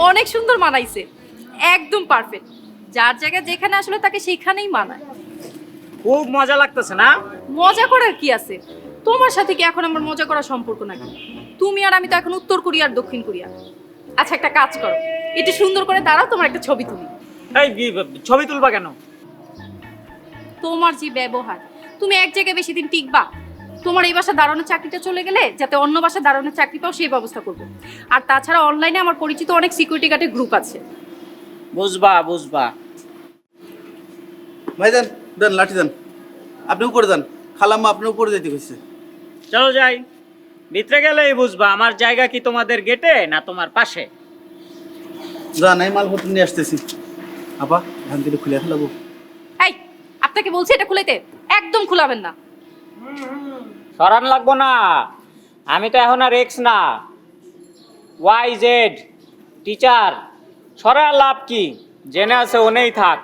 অনেক সুন্দর মানাইছে, একদম পারফেক্ট। যার জায়গায় যেখানে আসলে তাকে সেখানেই মানায়। খুব মজা লাগতেছে না? মজা করার কি আছে? তোমার সাথে কি এখন আমার মজা করার সম্পর্ক নাকি? তুমি আর আমি তো এখন উত্তর কোরিয়া আর দক্ষিণ কোরিয়া। আচ্ছা একটা কাজ করো, একটু সুন্দর করে দাঁড়াও, তোমার একটা ছবি তুলি। এই ছবি তুলবা কেন? তোমার যে ব্যবহার, তুমি এক জায়গায় বেশি দিন টিকবা? তোমার এই বাসা দাঁড়ানোর চাকরিটা চলে গেলে যাতে অন্য বাসা দাঁড়ানোর চাকরি পাও সেই ব্যবস্থা করবো। আর তাছাড়া অনলাইনে আমার পরিচিত অনেক সিকিউরিটি গার্ডের গ্রুপ আছে। বুঝবা বুঝবা। ভাইজান দেন লাঠি দেন, আপনি উপরে যান, খালাম্মা আপনি উপরে যেতে কইছে। চলো যাই, ভিতরে গেলেই বুঝবা আমার জায়গা কি তোমাদের গেটে না তোমার পাশে। যান এই মালপত্র নিয়ে আসতেছি। আপা ধান দিলে খুলে ফেলাবো। এই, আপনাকে বলছি এটা খুলেতে একদম খুলাবেন না। সরান লাগবো না, আমি তো এখন আর এক্স না, ওয়াই জেড টিচার। সরা লাভ কি, জেনে আছে ওনেই থাক।